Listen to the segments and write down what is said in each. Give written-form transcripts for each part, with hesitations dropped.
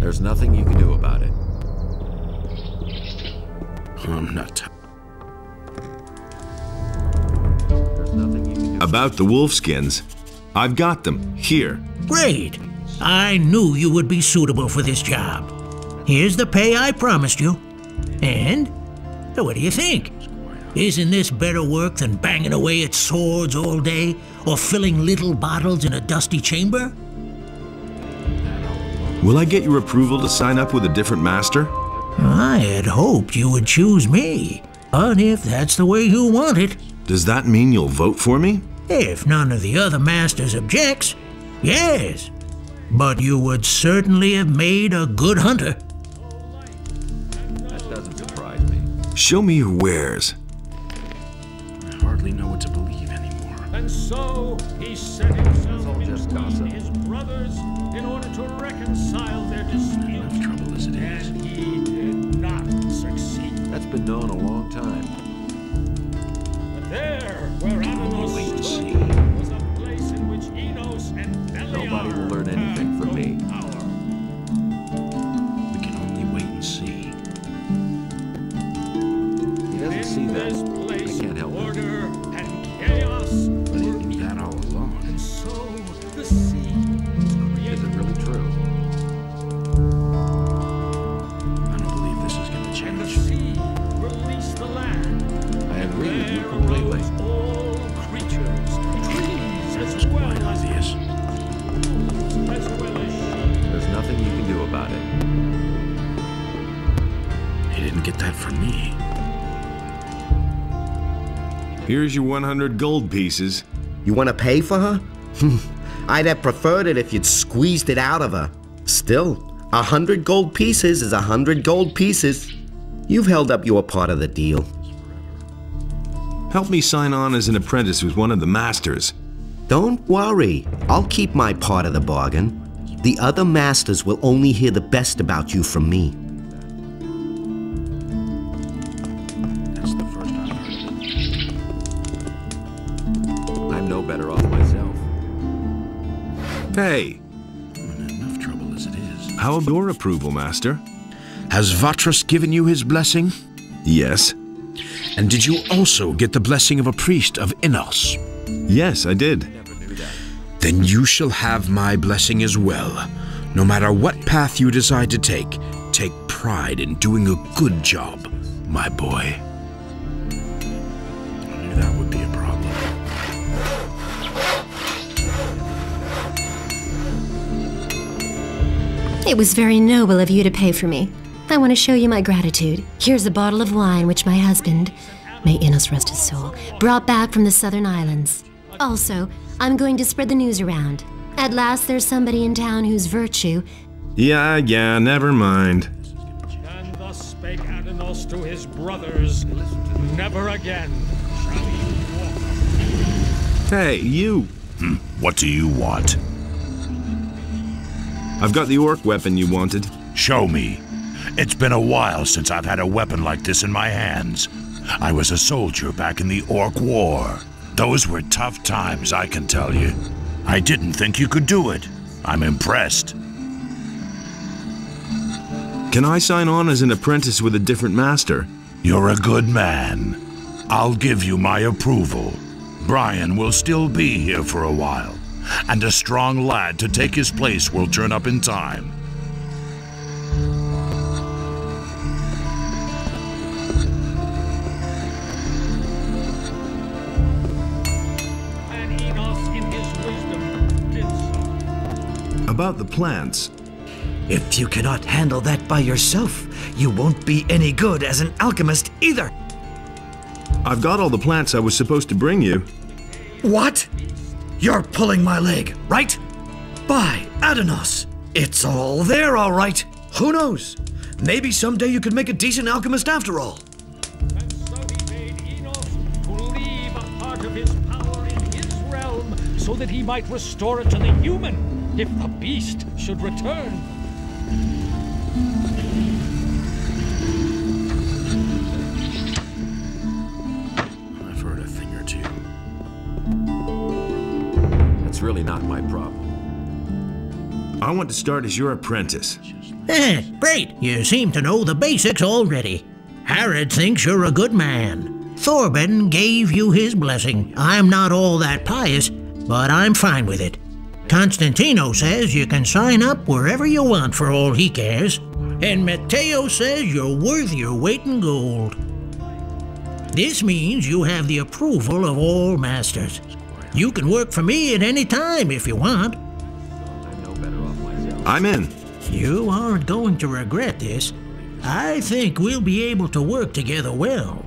There's nothing you can do about it. I'm not. There's nothing you can do About the wolfskins, I've got them here. Great. I knew you would be suitable for this job. Here's the pay I promised you. And what do you think? Isn't this better work than banging away at swords all day or filling little bottles in a dusty chamber? Will I get your approval to sign up with a different master? I had hoped you would choose me, but if that's the way you want it. Does that mean you'll vote for me? If none of the other masters objects, yes. But you would certainly have made a good hunter. That doesn't surprise me. Show me your wares. I hardly know what to believe anymore. And so he set himself all just gossip. between his brothers in order to reconcile their dispute. Enough trouble as it is. And he did not succeed. That's been known a long time. But there, where Adanos wait and stood, see. was a place in which Enos and Beliar Nobody will learn anything had from no me. power. We can only wait and see. He doesn't see In that. this I place, can't help it. order and chaos But he knew that all along. and so the sea was Is created. it really true? I don't believe this is going to And the change. sea released the land. I agree with you There completely. arose all creatures, trees as It's well quite as obvious. wolves, as well as sheep. There's nothing you can do about it. He didn't get that from me. Here's your 100 gold pieces. You want to pay for her? I'd have preferred it if you'd squeezed it out of her. Still, 100 gold pieces is 100 gold pieces. You've held up your part of the deal. Help me sign on as an apprentice with one of the masters. Don't worry, I'll keep my part of the bargain. The other masters will only hear the best about you from me. That's the first I've heard of it. I'm no better off myself. Hey, I'm in enough trouble as it is. how about your approval, master? Has Vatras given you his blessing? Yes. And did you also get the blessing of a priest of Enos? Yes, I did. Then you shall have my blessing as well. No matter what path you decide to take pride in doing a good job, my boy. I knew that would be a problem. It was very noble of you to pay for me. I want to show you my gratitude. Here's a bottle of wine which my husband, may Enos rest his soul, brought back from the southern islands. Also, I'm going to spread the news around. At last there's somebody in town whose virtue... Yeah, never mind. And thus spake Adanos to his brothers, never again shall you walk. Hey, you. What do you want? I've got the orc weapon you wanted. Show me. It's been a while since I've had a weapon like this in my hands. I was a soldier back in the Orc War. Those were tough times, I can tell you. I didn't think you could do it. I'm impressed. Can I sign on as an apprentice with a different master? You're a good man. I'll give you my approval. Brian will still be here for a while, and a strong lad to take his place will turn up in time. And Enos in his wisdom did so. About the plants. If you cannot handle that by yourself, you won't be any good as an alchemist either. I've got all the plants I was supposed to bring you. What? You're pulling my leg, right? By Adanos, it's all there, all right. Who knows? Maybe someday you could make a decent alchemist after all. And so he made Enos to leave a part of his power in his realm so that he might restore it to the human if the beast should return. I've heard a thing or two. That's really not my problem. I want to start as your apprentice. Just Great. You seem to know the basics already. Harrod thinks you're a good man. Thorben gave you his blessing. I'm not all that pious, but I'm fine with it. Constantino says you can sign up wherever you want for all he cares. And Matteo says you're worth your weight in gold. This means you have the approval of all masters. You can work for me at any time if you want. I'm in. You aren't going to regret this. I think we'll be able to work together well.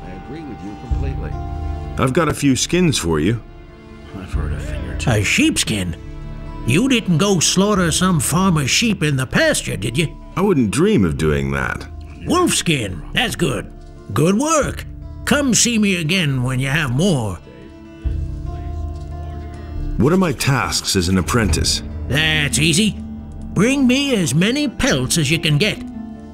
I agree with you completely. I've got a few skins for you. I've heard a thing or two. A sheepskin? You didn't go slaughter some farmer's sheep in the pasture, did you? I wouldn't dream of doing that. Wolfskin. That's good. Good work. Come see me again when you have more. What are my tasks as an apprentice? That's easy. Bring me as many pelts as you can get.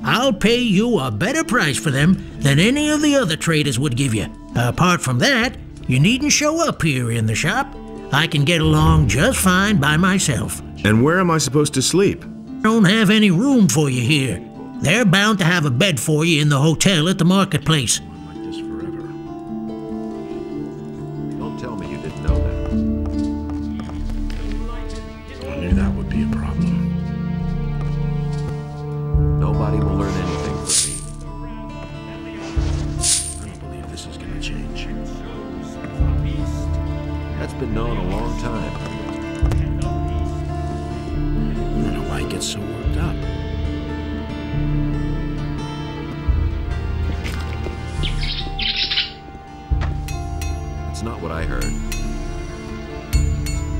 I'll pay you a better price for them than any of the other traders would give you. Apart from that, you needn't show up here in the shop. I can get along just fine by myself. And where am I supposed to sleep? Don't have any room for you here. They're bound to have a bed for you in the hotel at the marketplace. Like this forever. Don't tell me you didn't know that. I knew that would be a problem. Nobody will learn anything from me. I don't believe this is gonna change. That's been known a long time. I don't know why he gets so worked up. It's not what I heard.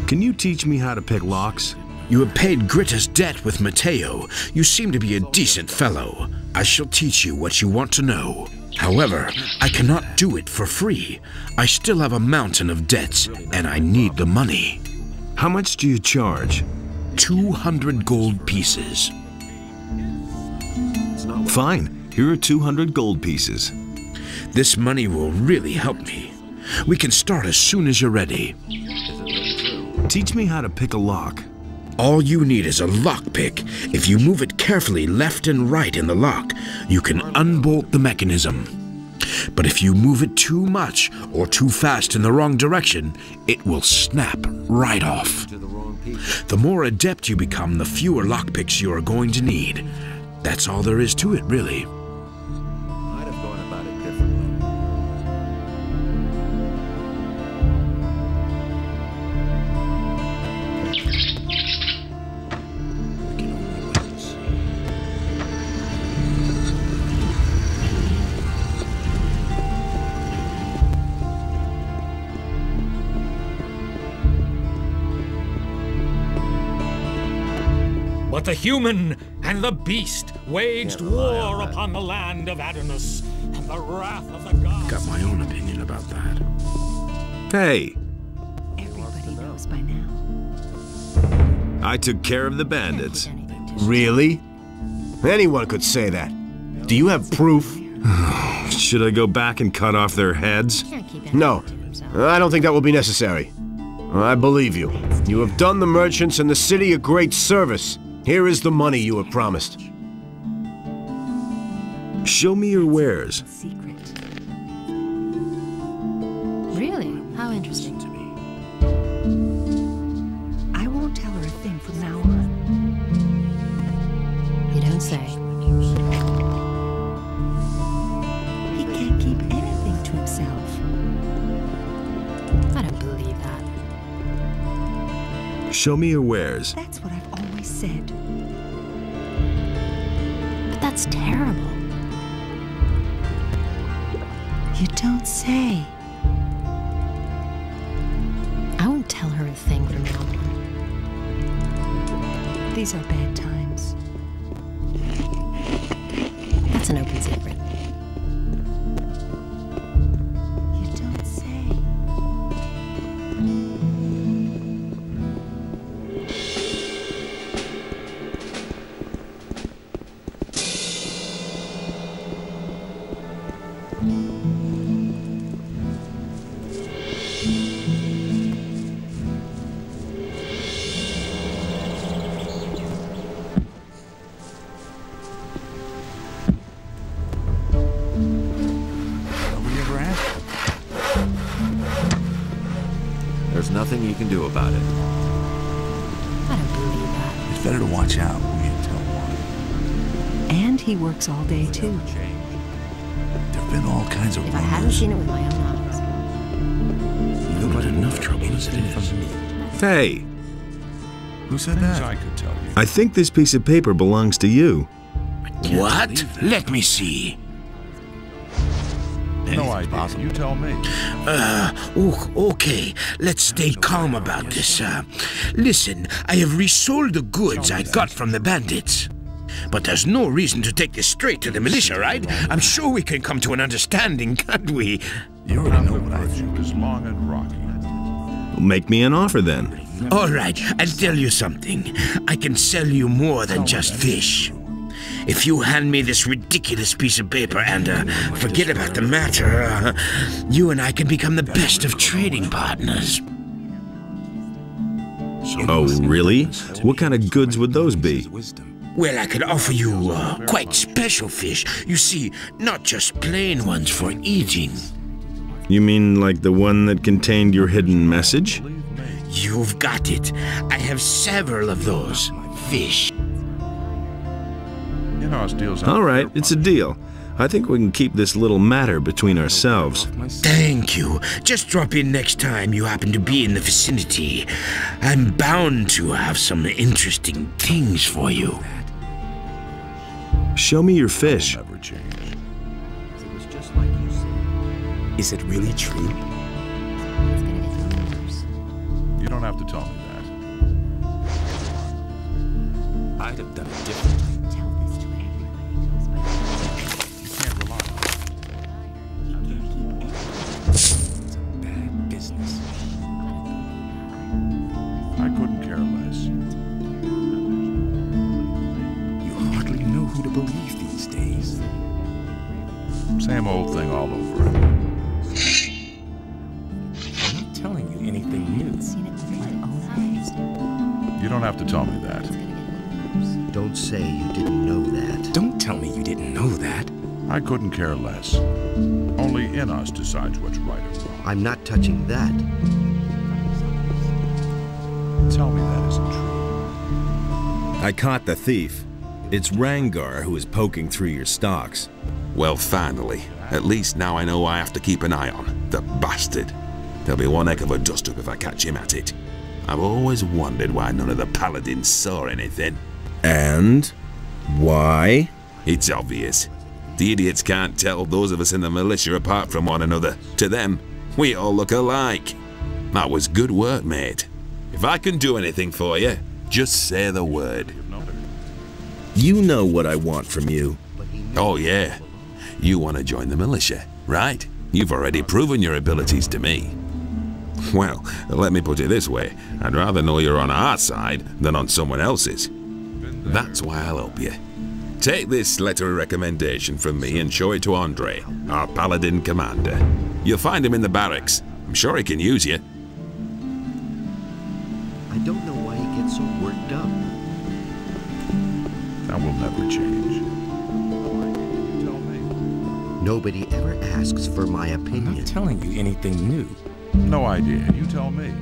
Can you teach me how to pick locks? You have paid Gritta's debt with Matteo. You seem to be a decent fellow. I shall teach you what you want to know. However, I cannot do it for free. I still have a mountain of debts, and I need the money. How much do you charge? 200 gold pieces. Fine. Here are 200 gold pieces. This money will really help me. We can start as soon as you're ready. Teach me how to pick a lock. All you need is a lockpick. If you move it carefully left and right in the lock, you can unbolt the mechanism. But if you move it too much or too fast in the wrong direction, it will snap right off. The more adept you become, the fewer lockpicks you are going to need. That's all there is to it, really. I'd have gone about it differently. We can only wait and see. But the human and the beast waged war upon the land of Adonus, and the wrath of the gods. Got my own opinion about that. Hey, Everybody knows by now. I took care of the bandits. Really? Anyone could say that. Do you have proof? Should I go back and cut off their heads? No. I don't think that will be necessary. I believe you. You have done the merchants and the city a great service. Here is the money you have promised. Show me your wares. Secret. Really? How interesting. I won't tell her a thing from now on. You don't say. He can't keep anything to himself. I don't believe that. Show me your wares. That's what I've always said. But that's terrible. You don't say. I won't tell her a thing from now on. These are bad times. That's an open secret. You don't say. can do about it. I don't believe that. It's better to watch out who you tell what. And he works all day, too. There've been all kinds of If I hadn't seen it with my own eyes. Nobody enough trouble as it is. Hey, Who said that? I could tell you. I think this piece of paper belongs to you. What? Let me see. No idea. You tell me. Okay. Let's stay calm about this. Listen, I have resold the goods I got from the bandits. But there's no reason to take this straight to the militia, right? I'm sure we can come to an understanding, can't we? You already know what I think is long and rocky. Make me an offer then. All right, I'll tell you something. I can sell you more than just fish. If you hand me this ridiculous piece of paper and forget about the matter, you and I can become the best of trading partners. Oh, really? What kind of goods would those be? Well, I could offer you quite special fish. You see, not just plain ones for eating. You mean like the one that contained your hidden message? You've got it. I have several of those. Fish. All right, it's a deal. I think we can keep this little matter between ourselves. Thank you. Just drop in next time you happen to be in the vicinity. I'm bound to have some interesting things for you. Show me your fish. Is it really true? You don't have to tell me that. I'd have done it differently. Tell this to everybody. You can't rely on it. It's a bad business. I couldn't care less. You hardly know who to believe these days. Same old thing all over again. I'm not telling you anything new. Seen it with my own eyes. You don't have to tell me that. Don't say you didn't know that. Don't tell me you didn't know that. I couldn't care less. Only in us decides what's right or wrong. I'm not touching that. Tell me that isn't true. I caught the thief. It's Rangar who is poking through your stocks. Well, finally. At least now I know I have to keep an eye on. The bastard. There'll be one heck of a dust-up if I catch him at it. I've always wondered why none of the paladins saw anything. And? Why? It's obvious. The idiots can't tell those of us in the militia apart from one another. To them, we all look alike. That was good work, mate. If I can do anything for you, just say the word. You know what I want from you. Oh, yeah. You want to join the militia, right? You've already proven your abilities to me. Well, let me put it this way. I'd rather know you're on our side than on someone else's. That's why I'll help you. Take this letter of recommendation from me and show it to Andre, our paladin commander. You'll find him in the barracks. I'm sure he can use you. I don't know why he gets so worked up. That will never change. Tell me. Nobody ever asks for my opinion. I'm not telling you anything new. No idea. You tell me.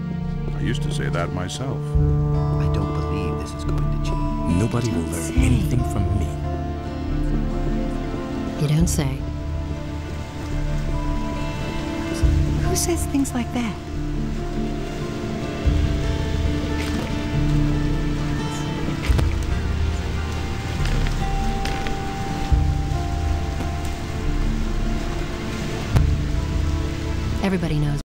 I used to say that myself. I don't believe this is going to change. Nobody will learn anything from me. You don't say. Who says things like that? Everybody knows.